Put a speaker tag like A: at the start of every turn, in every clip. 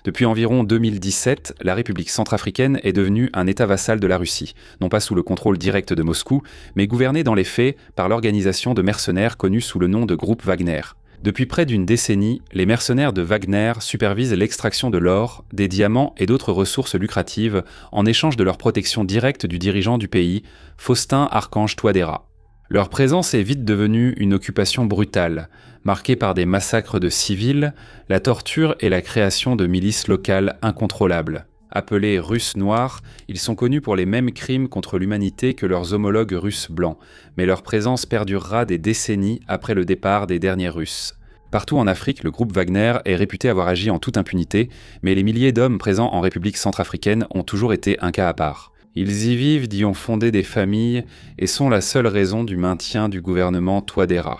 A: Depuis environ 2017, la République centrafricaine est devenue un État vassal de la Russie, non pas sous le contrôle direct de Moscou, mais gouverné dans les faits par l'organisation de mercenaires connue sous le nom de groupe Wagner. Depuis près d'une décennie, les mercenaires de Wagner supervisent l'extraction de l'or, des diamants et d'autres ressources lucratives en échange de leur protection directe du dirigeant du pays, Faustin Archange Touadéra. Leur présence est vite devenue une occupation brutale, marquée par des massacres de civils, la torture et la création de milices locales incontrôlables. Appelés Russes noirs, ils sont connus pour les mêmes crimes contre l'humanité que leurs homologues russes blancs, mais leur présence perdurera des décennies après le départ des derniers Russes. Partout en Afrique, le groupe Wagner est réputé avoir agi en toute impunité, mais les milliers d'hommes présents en République centrafricaine ont toujours été un cas à part. Ils y vivent, y ont fondé des familles et sont la seule raison du maintien du gouvernement Touadéra.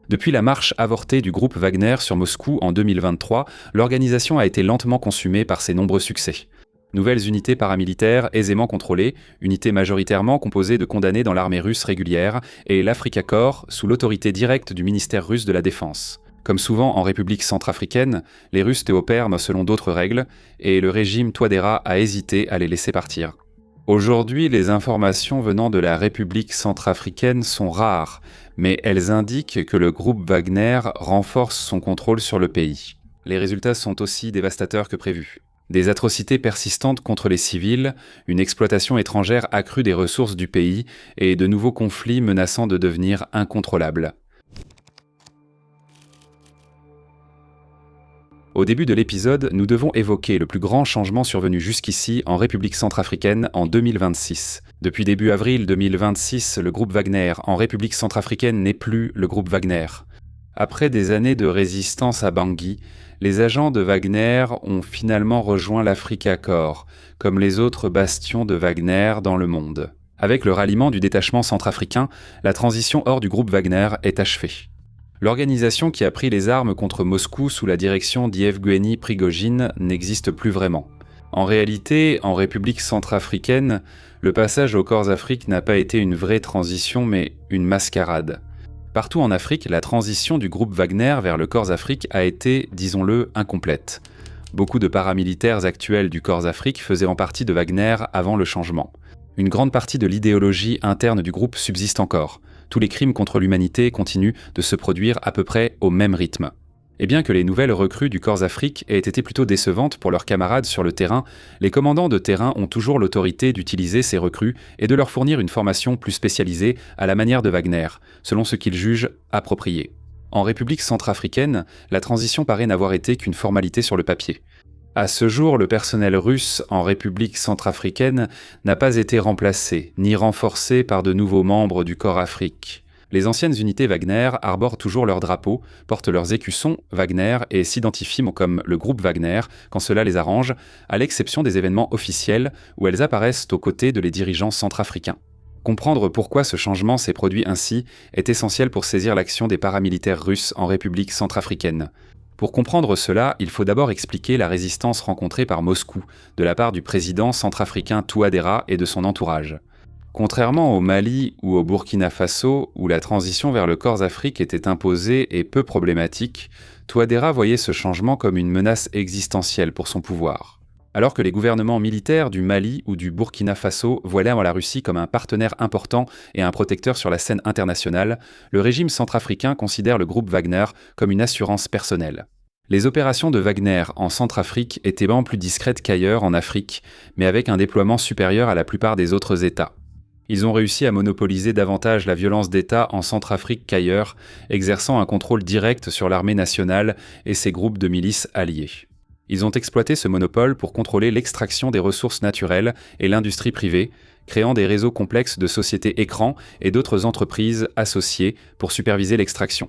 A: Depuis la marche avortée du groupe Wagner sur Moscou en 2023, l'organisation a été lentement consumée par ses nombreux succès. Nouvelles unités paramilitaires aisément contrôlées, unités majoritairement composées de condamnés dans l'armée russe régulière, et l'Africa Corps sous l'autorité directe du ministère russe de la Défense. Comme souvent en République centrafricaine, les Russes opèrent selon d'autres règles, et le régime Touadéra a hésité à les laisser partir. Aujourd'hui, les informations venant de la République centrafricaine sont rares, mais elles indiquent que le groupe Wagner renforce son contrôle sur le pays. Les résultats sont aussi dévastateurs que prévu. Des atrocités persistantes contre les civils, une exploitation étrangère accrue des ressources du pays et de nouveaux conflits menaçant de devenir incontrôlables. Au début de l'épisode, nous devons évoquer le plus grand changement survenu jusqu'ici en République centrafricaine en 2026. Depuis début avril 2026, le groupe Wagner en République centrafricaine n'est plus le groupe Wagner. Après des années de résistance à Bangui, les agents de Wagner ont finalement rejoint l'Africa Corps, comme les autres bastions de Wagner dans le monde. Avec le ralliement du détachement centrafricain, la transition hors du groupe Wagner est achevée. L'organisation qui a pris les armes contre Moscou sous la direction d'Yevgueni Prigojine n'existe plus vraiment. En réalité, en République centrafricaine, le passage au Corps Afrique n'a pas été une vraie transition, mais une mascarade. Partout en Afrique, la transition du groupe Wagner vers le Corps Afrique a été, disons-le, incomplète. Beaucoup de paramilitaires actuels du Corps Afrique faisaient en partie de Wagner avant le changement. Une grande partie de l'idéologie interne du groupe subsiste encore. Tous les crimes contre l'humanité continuent de se produire à peu près au même rythme. Et bien que les nouvelles recrues du Corps Afrique aient été plutôt décevantes pour leurs camarades sur le terrain, les commandants de terrain ont toujours l'autorité d'utiliser ces recrues et de leur fournir une formation plus spécialisée à la manière de Wagner, selon ce qu'ils jugent approprié. En République centrafricaine, la transition paraît n'avoir été qu'une formalité sur le papier. À ce jour, le personnel russe en République centrafricaine n'a pas été remplacé, ni renforcé par de nouveaux membres du Corps Afrique. Les anciennes unités Wagner arborent toujours leur drapeau, portent leurs écussons Wagner et s'identifient comme le groupe Wagner quand cela les arrange, à l'exception des événements officiels où elles apparaissent aux côtés de les dirigeants centrafricains. Comprendre pourquoi ce changement s'est produit ainsi est essentiel pour saisir l'action des paramilitaires russes en République centrafricaine. Pour comprendre cela, il faut d'abord expliquer la résistance rencontrée par Moscou de la part du président centrafricain Touadéra et de son entourage. Contrairement au Mali ou au Burkina Faso, où la transition vers le Corps Afrique était imposée et peu problématique, Touadéra voyait ce changement comme une menace existentielle pour son pouvoir. Alors que les gouvernements militaires du Mali ou du Burkina Faso voyaient la Russie comme un partenaire important et un protecteur sur la scène internationale, le régime centrafricain considère le groupe Wagner comme une assurance personnelle. Les opérations de Wagner en Centrafrique étaient bien plus discrètes qu'ailleurs en Afrique, mais avec un déploiement supérieur à la plupart des autres États. Ils ont réussi à monopoliser davantage la violence d'État en Centrafrique qu'ailleurs, exerçant un contrôle direct sur l'armée nationale et ses groupes de milices alliés. Ils ont exploité ce monopole pour contrôler l'extraction des ressources naturelles et l'industrie privée, créant des réseaux complexes de sociétés écrans et d'autres entreprises associées pour superviser l'extraction.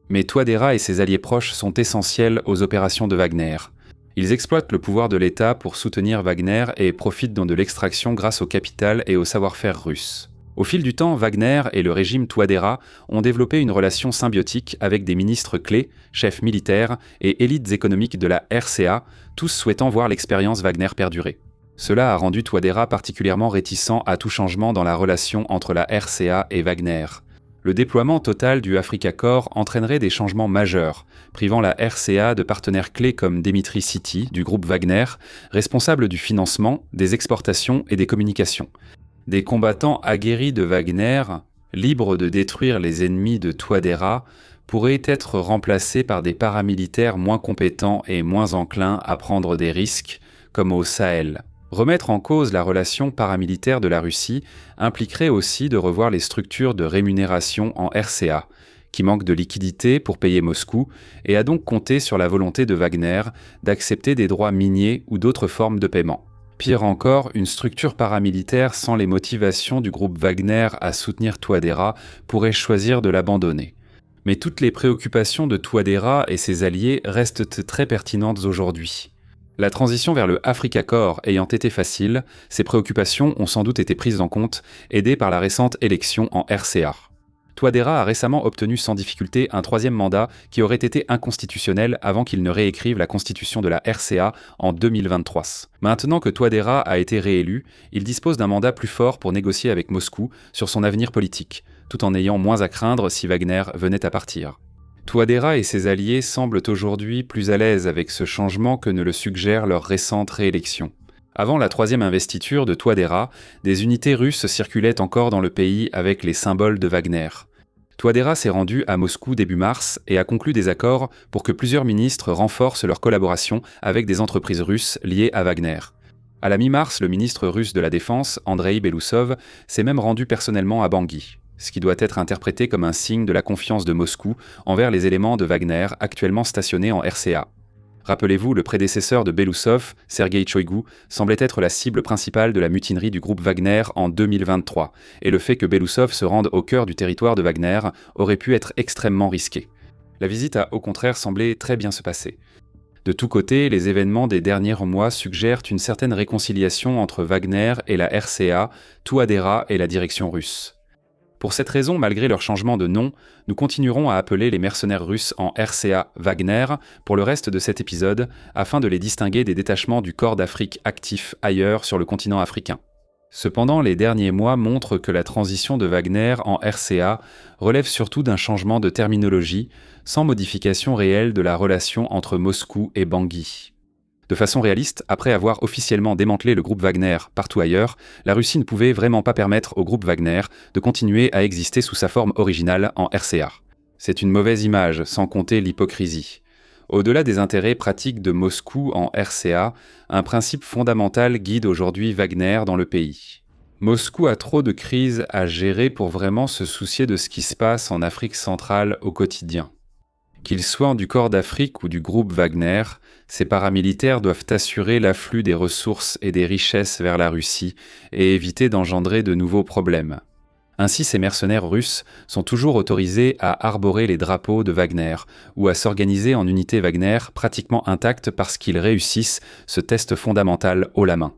A: Mais Touadéra et ses alliés proches sont essentiels aux opérations de Wagner. Ils exploitent le pouvoir de l'État pour soutenir Wagner et profitent de l'extraction grâce au capital et au savoir-faire russe. Au fil du temps, Wagner et le régime Touadéra ont développé une relation symbiotique avec des ministres clés, chefs militaires et élites économiques de la RCA, tous souhaitant voir l'expérience Wagner perdurer. Cela a rendu Touadéra particulièrement réticent à tout changement dans la relation entre la RCA et Wagner. Le déploiement total du Africa Corps entraînerait des changements majeurs, privant la RCA de partenaires clés comme Dimitri City, du groupe Wagner, responsable du financement, des exportations et des communications. Des combattants aguerris de Wagner, libres de détruire les ennemis de Touadéra, pourraient être remplacés par des paramilitaires moins compétents et moins enclins à prendre des risques, comme au Sahel. Remettre en cause la relation paramilitaire de la Russie impliquerait aussi de revoir les structures de rémunération en RCA, qui manquent de liquidités pour payer Moscou, et a donc compté sur la volonté de Wagner d'accepter des droits miniers ou d'autres formes de paiement. Pire encore, une structure paramilitaire sans les motivations du groupe Wagner à soutenir Touadéra pourrait choisir de l'abandonner. Mais toutes les préoccupations de Touadéra et ses alliés restent très pertinentes aujourd'hui. La transition vers le Africa Corps ayant été facile, ces préoccupations ont sans doute été prises en compte, aidées par la récente élection en RCA. Touadéra a récemment obtenu sans difficulté un 3e mandat qui aurait été inconstitutionnel avant qu'il ne réécrive la constitution de la RCA en 2023. Maintenant que Touadéra a été réélu, il dispose d'un mandat plus fort pour négocier avec Moscou sur son avenir politique, tout en ayant moins à craindre si Wagner venait à partir. Touadéra et ses alliés semblent aujourd'hui plus à l'aise avec ce changement que ne le suggère leur récente réélection. Avant la 3e investiture de Touadéra, des unités russes circulaient encore dans le pays avec les symboles de Wagner. Touadéra s'est rendu à Moscou début mars et a conclu des accords pour que plusieurs ministres renforcent leur collaboration avec des entreprises russes liées à Wagner. À la mi-mars, le ministre russe de la Défense, Andrei Belousov, s'est même rendu personnellement à Bangui, ce qui doit être interprété comme un signe de la confiance de Moscou envers les éléments de Wagner actuellement stationnés en RCA. Rappelez-vous, le prédécesseur de Belousov, Sergueï Choïgou, semblait être la cible principale de la mutinerie du groupe Wagner en 2023, et le fait que Belousov se rende au cœur du territoire de Wagner aurait pu être extrêmement risqué. La visite a au contraire semblé très bien se passer. De tous côtés, les événements des derniers mois suggèrent une certaine réconciliation entre Wagner et la RCA, Touadéra et la direction russe. Pour cette raison, malgré leur changement de nom, nous continuerons à appeler les mercenaires russes en RCA Wagner pour le reste de cet épisode, afin de les distinguer des détachements du corps d'Afrique actifs ailleurs sur le continent africain. Cependant, les derniers mois montrent que la transition de Wagner en RCA relève surtout d'un changement de terminologie, sans modification réelle de la relation entre Moscou et Bangui. De façon réaliste, après avoir officiellement démantelé le groupe Wagner partout ailleurs, la Russie ne pouvait vraiment pas permettre au groupe Wagner de continuer à exister sous sa forme originale en RCA. C'est une mauvaise image, sans compter l'hypocrisie. Au-delà des intérêts pratiques de Moscou en RCA, un principe fondamental guide aujourd'hui Wagner dans le pays. Moscou a trop de crises à gérer pour vraiment se soucier de ce qui se passe en Afrique centrale au quotidien. Qu'ils soient du corps d'Afrique ou du groupe Wagner, ces paramilitaires doivent assurer l'afflux des ressources et des richesses vers la Russie et éviter d'engendrer de nouveaux problèmes. Ainsi, ces mercenaires russes sont toujours autorisés à arborer les drapeaux de Wagner ou à s'organiser en unité Wagner pratiquement intacte parce qu'ils réussissent ce test fondamental haut la main.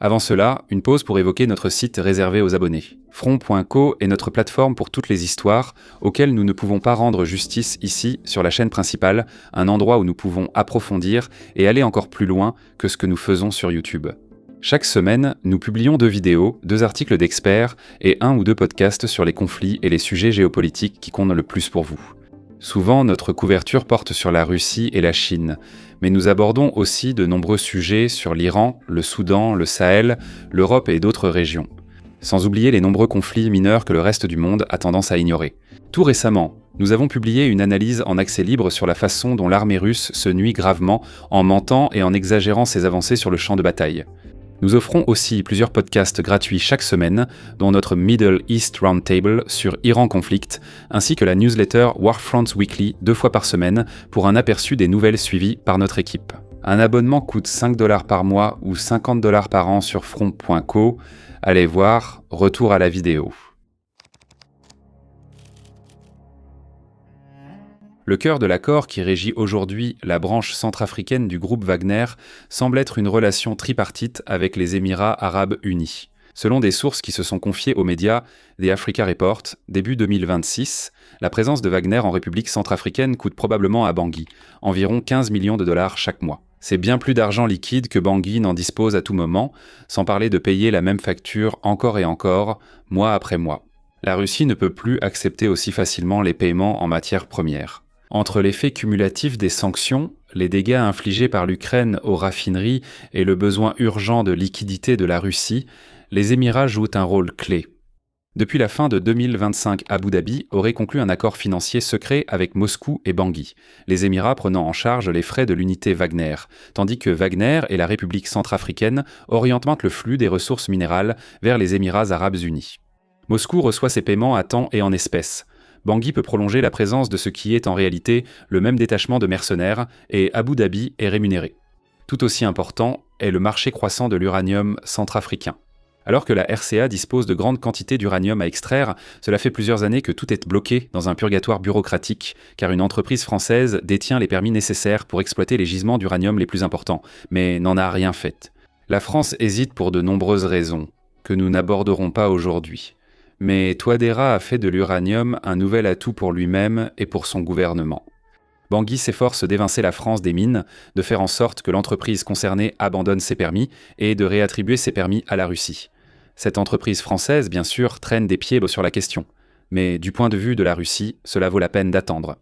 A: Avant cela, une pause pour évoquer notre site réservé aux abonnés. Front.co est notre plateforme pour toutes les histoires auxquelles nous ne pouvons pas rendre justice ici sur la chaîne principale, un endroit où nous pouvons approfondir et aller encore plus loin que ce que nous faisons sur YouTube. Chaque semaine, nous publions 2 vidéos, 2 articles d'experts et 1 ou 2 podcasts sur les conflits et les sujets géopolitiques qui comptent le plus pour vous. Souvent, notre couverture porte sur la Russie et la Chine, mais nous abordons aussi de nombreux sujets sur l'Iran, le Soudan, le Sahel, l'Europe et d'autres régions. Sans oublier les nombreux conflits mineurs que le reste du monde a tendance à ignorer. Tout récemment, nous avons publié une analyse en accès libre sur la façon dont l'armée russe se nuit gravement en mentant et en exagérant ses avancées sur le champ de bataille. Nous offrons aussi plusieurs podcasts gratuits chaque semaine, dont notre Middle East Roundtable sur Iran Conflict, ainsi que la newsletter Warfronts Weekly 2 fois par semaine pour un aperçu des nouvelles suivies par notre équipe. Un abonnement coûte 5$ par mois ou 50$ par an sur front.co. Allez voir, retour à la vidéo. Le cœur de l'accord qui régit aujourd'hui la branche centrafricaine du groupe Wagner semble être une relation tripartite avec les Émirats arabes unis. Selon des sources qui se sont confiées aux médias, The Africa Report, début 2026, la présence de Wagner en République centrafricaine coûte probablement à Bangui environ 15 millions de dollars chaque mois. C'est bien plus d'argent liquide que Bangui n'en dispose à tout moment, sans parler de payer la même facture encore et encore, mois après mois. La Russie ne peut plus accepter aussi facilement les paiements en matières premières. Entre l'effet cumulatif des sanctions, les dégâts infligés par l'Ukraine aux raffineries et le besoin urgent de liquidité de la Russie, les Émirats jouent un rôle clé. Depuis la fin de 2025, Abu Dhabi aurait conclu un accord financier secret avec Moscou et Bangui, les Émirats prenant en charge les frais de l'unité Wagner, tandis que Wagner et la République centrafricaine orientent le flux des ressources minérales vers les Émirats arabes unis. Moscou reçoit ses paiements à temps et en espèces. Bangui peut prolonger la présence de ce qui est en réalité le même détachement de mercenaires et Abu Dhabi est rémunéré. Tout aussi important est le marché croissant de l'uranium centrafricain. Alors que la RCA dispose de grandes quantités d'uranium à extraire, cela fait plusieurs années que tout est bloqué dans un purgatoire bureaucratique, car une entreprise française détient les permis nécessaires pour exploiter les gisements d'uranium les plus importants, mais n'en a rien fait. La France hésite pour de nombreuses raisons, que nous n'aborderons pas aujourd'hui. Mais Touadéra a fait de l'uranium un nouvel atout pour lui-même et pour son gouvernement. Bangui s'efforce d'évincer la France des mines, de faire en sorte que l'entreprise concernée abandonne ses permis et de réattribuer ses permis à la Russie. Cette entreprise française, bien sûr, traîne des pieds sur la question. Mais du point de vue de la Russie, cela vaut la peine d'attendre.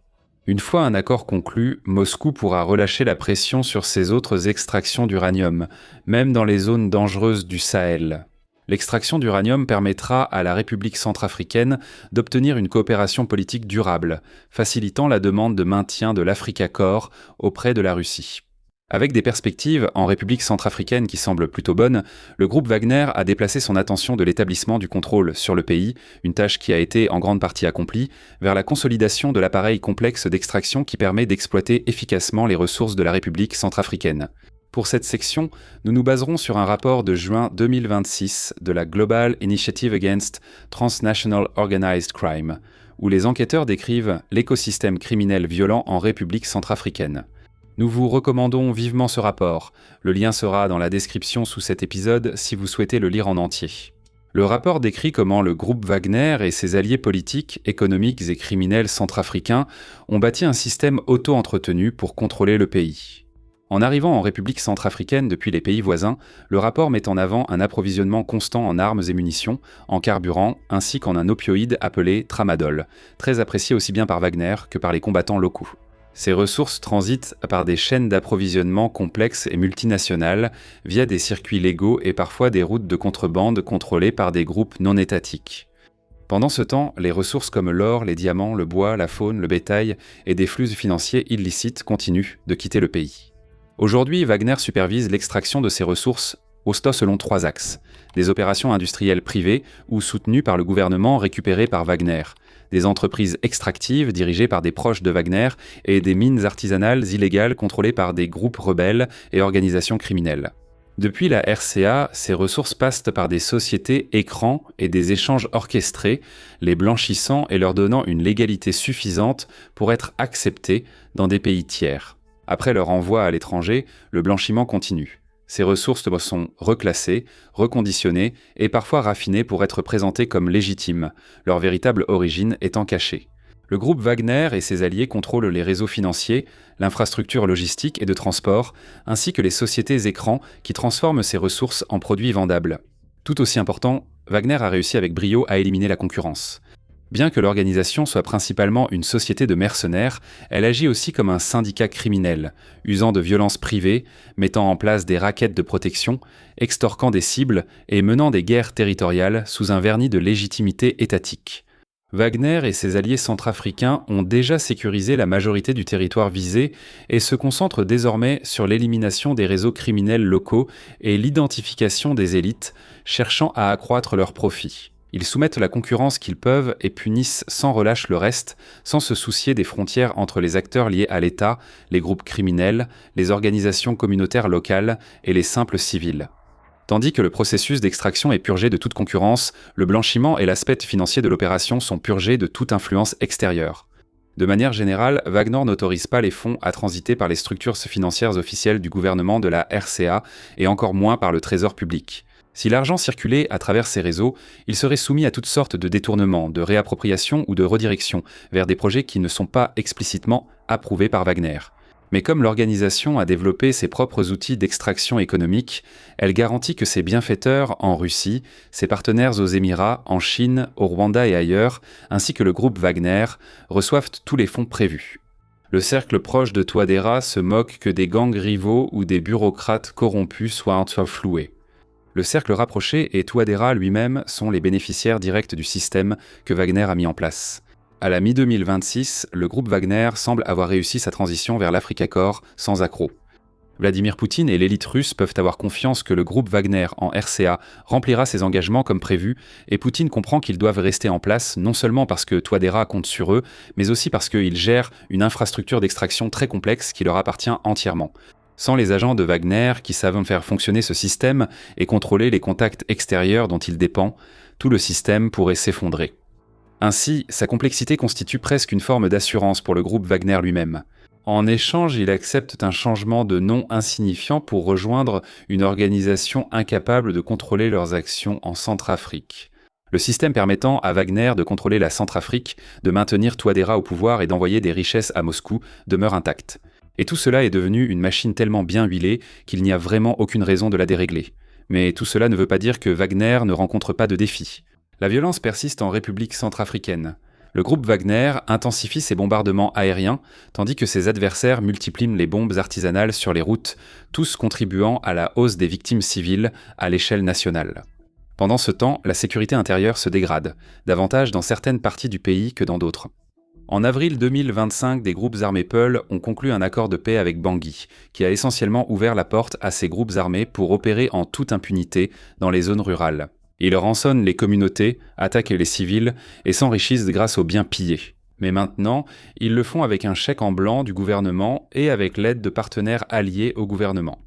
A: Une fois un accord conclu, Moscou pourra relâcher la pression sur ses autres extractions d'uranium, même dans les zones dangereuses du Sahel. L'extraction d'uranium permettra à la République centrafricaine d'obtenir une coopération politique durable, facilitant la demande de maintien de l'Africa Corps auprès de la Russie. Avec des perspectives en République centrafricaine qui semblent plutôt bonnes, le groupe Wagner a déplacé son attention de l'établissement du contrôle sur le pays, une tâche qui a été en grande partie accomplie, vers la consolidation de l'appareil complexe d'extraction qui permet d'exploiter efficacement les ressources de la République centrafricaine. Pour cette section, nous nous baserons sur un rapport de juin 2026 de la Global Initiative Against Transnational Organized Crime, où les enquêteurs décrivent l'écosystème criminel violent en République centrafricaine. Nous vous recommandons vivement ce rapport. Le lien sera dans la description sous cet épisode si vous souhaitez le lire en entier. Le rapport décrit comment le groupe Wagner et ses alliés politiques, économiques et criminels centrafricains ont bâti un système auto-entretenu pour contrôler le pays. En arrivant en République centrafricaine depuis les pays voisins, le rapport met en avant un approvisionnement constant en armes et munitions, en carburant, ainsi qu'en un opioïde appelé tramadol, très apprécié aussi bien par Wagner que par les combattants locaux. Ces ressources transitent par des chaînes d'approvisionnement complexes et multinationales, via des circuits légaux et parfois des routes de contrebande contrôlées par des groupes non étatiques. Pendant ce temps, les ressources comme l'or, les diamants, le bois, la faune, le bétail et des flux financiers illicites continuent de quitter le pays. Aujourd'hui, Wagner supervise l'extraction de ces ressources selon 3 axes. Des opérations industrielles privées ou soutenues par le gouvernement récupérées par Wagner, des entreprises extractives dirigées par des proches de Wagner et des mines artisanales illégales contrôlées par des groupes rebelles et organisations criminelles. Depuis la RCA, ces ressources passent par des sociétés écrans et des échanges orchestrés, les blanchissant et leur donnant une légalité suffisante pour être acceptées dans des pays tiers. Après leur envoi à l'étranger, le blanchiment continue. Ces ressources sont reclassées, reconditionnées et parfois raffinées pour être présentées comme légitimes, leur véritable origine étant cachée. Le groupe Wagner et ses alliés contrôlent les réseaux financiers, l'infrastructure logistique et de transport, ainsi que les sociétés écrans qui transforment ces ressources en produits vendables. Tout aussi important, Wagner a réussi avec brio à éliminer la concurrence. Bien que l'organisation soit principalement une société de mercenaires, elle agit aussi comme un syndicat criminel, usant de violences privées, mettant en place des rackets de protection, extorquant des cibles et menant des guerres territoriales sous un vernis de légitimité étatique. Wagner et ses alliés centrafricains ont déjà sécurisé la majorité du territoire visé et se concentrent désormais sur l'élimination des réseaux criminels locaux et l'identification des élites, cherchant à accroître leurs profits. Ils soumettent la concurrence qu'ils peuvent et punissent sans relâche le reste, sans se soucier des frontières entre les acteurs liés à l'État, les groupes criminels, les organisations communautaires locales et les simples civils. Tandis que le processus d'extraction est purgé de toute concurrence, le blanchiment et l'aspect financier de l'opération sont purgés de toute influence extérieure. De manière générale, Wagner n'autorise pas les fonds à transiter par les structures financières officielles du gouvernement de la RCA et encore moins par le trésor public. Si l'argent circulait à travers ces réseaux, il serait soumis à toutes sortes de détournements, de réappropriation ou de redirection vers des projets qui ne sont pas explicitement approuvés par Wagner. Mais comme l'organisation a développé ses propres outils d'extraction économique, elle garantit que ses bienfaiteurs en Russie, ses partenaires aux Émirats, en Chine, au Rwanda et ailleurs, ainsi que le groupe Wagner, reçoivent tous les fonds prévus. Le cercle proche de Touadéra se moque que des gangs rivaux ou des bureaucrates corrompus soient floués. Le cercle rapproché et Touadéra lui-même sont les bénéficiaires directs du système que Wagner a mis en place. À la mi-2026, le groupe Wagner semble avoir réussi sa transition vers l'Africa Corps sans accroc. Vladimir Poutine et l'élite russe peuvent avoir confiance que le groupe Wagner en RCA remplira ses engagements comme prévu, et Poutine comprend qu'ils doivent rester en place non seulement parce que Touadéra compte sur eux, mais aussi parce qu'ils gèrent une infrastructure d'extraction très complexe qui leur appartient entièrement. Sans les agents de Wagner qui savent faire fonctionner ce système et contrôler les contacts extérieurs dont il dépend, tout le système pourrait s'effondrer. Ainsi, sa complexité constitue presque une forme d'assurance pour le groupe Wagner lui-même. En échange, il accepte un changement de nom insignifiant pour rejoindre une organisation incapable de contrôler leurs actions en Centrafrique. Le système permettant à Wagner de contrôler la Centrafrique, de maintenir Touadéra au pouvoir et d'envoyer des richesses à Moscou demeure intact. Et tout cela est devenu une machine tellement bien huilée qu'il n'y a vraiment aucune raison de la dérégler. Mais tout cela ne veut pas dire que Wagner ne rencontre pas de défis. La violence persiste en République centrafricaine. Le groupe Wagner intensifie ses bombardements aériens, tandis que ses adversaires multiplient les bombes artisanales sur les routes, tous contribuant à la hausse des victimes civiles à l'échelle nationale. Pendant ce temps, la sécurité intérieure se dégrade, davantage dans certaines parties du pays que dans d'autres. En avril 2025, des groupes armés Peul ont conclu un accord de paix avec Bangui, qui a essentiellement ouvert la porte à ces groupes armés pour opérer en toute impunité dans les zones rurales. Ils rançonnent les communautés, attaquent les civils et s'enrichissent grâce aux biens pillés. Mais maintenant, ils le font avec un chèque en blanc du gouvernement et avec l'aide de partenaires alliés au gouvernement.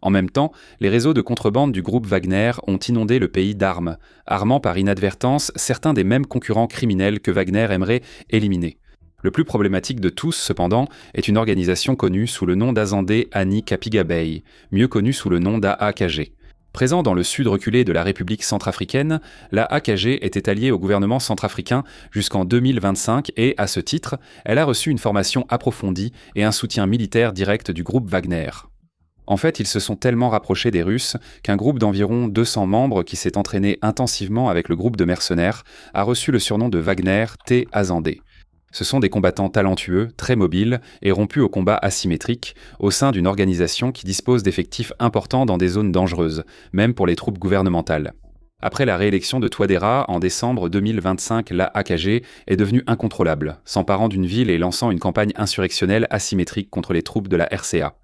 A: En même temps, les réseaux de contrebande du groupe Wagner ont inondé le pays d'armes, armant par inadvertance certains des mêmes concurrents criminels que Wagner aimerait éliminer. Le plus problématique de tous, cependant, est une organisation connue sous le nom d'Azandé Ani Kapigabey, mieux connue sous le nom d'AAKG. Présent dans le sud reculé de la République centrafricaine, la AKG était alliée au gouvernement centrafricain jusqu'en 2025 et, à ce titre, elle a reçu une formation approfondie et un soutien militaire direct du groupe Wagner. En fait, ils se sont tellement rapprochés des Russes qu'un groupe d'environ 200 membres qui s'est entraîné intensivement avec le groupe de mercenaires a reçu le surnom de Wagner T. Azandé. Ce sont des combattants talentueux, très mobiles et rompus au combat asymétrique au sein d'une organisation qui dispose d'effectifs importants dans des zones dangereuses, même pour les troupes gouvernementales. Après la réélection de Touadéra en décembre 2025, la AKG est devenue incontrôlable, s'emparant d'une ville et lançant une campagne insurrectionnelle asymétrique contre les troupes de la RCA.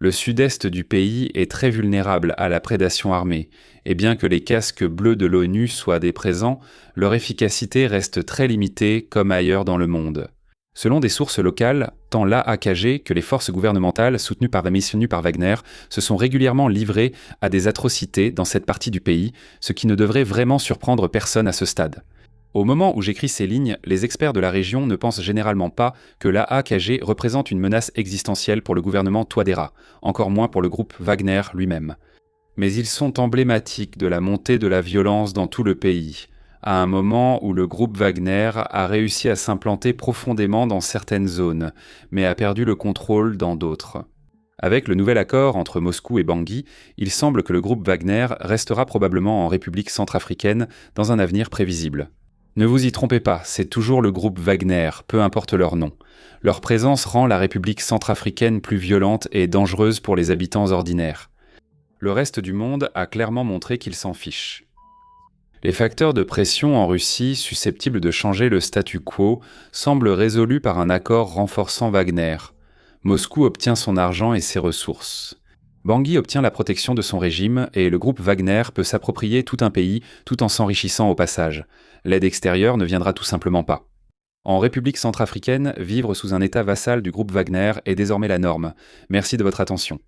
A: Le sud-est du pays est très vulnérable à la prédation armée, et bien que les casques bleus de l'ONU soient des présents, leur efficacité reste très limitée comme ailleurs dans le monde. Selon des sources locales, tant l'AAKG que les forces gouvernementales soutenues par Wagner se sont régulièrement livrées à des atrocités dans cette partie du pays, ce qui ne devrait vraiment surprendre personne à ce stade. Au moment où j'écris ces lignes, les experts de la région ne pensent généralement pas que l'AAKG représente une menace existentielle pour le gouvernement Touadéra, encore moins pour le groupe Wagner lui-même. Mais ils sont emblématiques de la montée de la violence dans tout le pays, à un moment où le groupe Wagner a réussi à s'implanter profondément dans certaines zones, mais a perdu le contrôle dans d'autres. Avec le nouvel accord entre Moscou et Bangui, il semble que le groupe Wagner restera probablement en République centrafricaine dans un avenir prévisible. Ne vous y trompez pas, c'est toujours le groupe Wagner, peu importe leur nom. Leur présence rend la République centrafricaine plus violente et dangereuse pour les habitants ordinaires. Le reste du monde a clairement montré qu'il s'en fiche. Les facteurs de pression en Russie susceptibles de changer le statu quo semblent résolus par un accord renforçant Wagner. Moscou obtient son argent et ses ressources. Bangui obtient la protection de son régime et le groupe Wagner peut s'approprier tout un pays tout en s'enrichissant au passage. L'aide extérieure ne viendra tout simplement pas. En République centrafricaine, vivre sous un état vassal du groupe Wagner est désormais la norme. Merci de votre attention.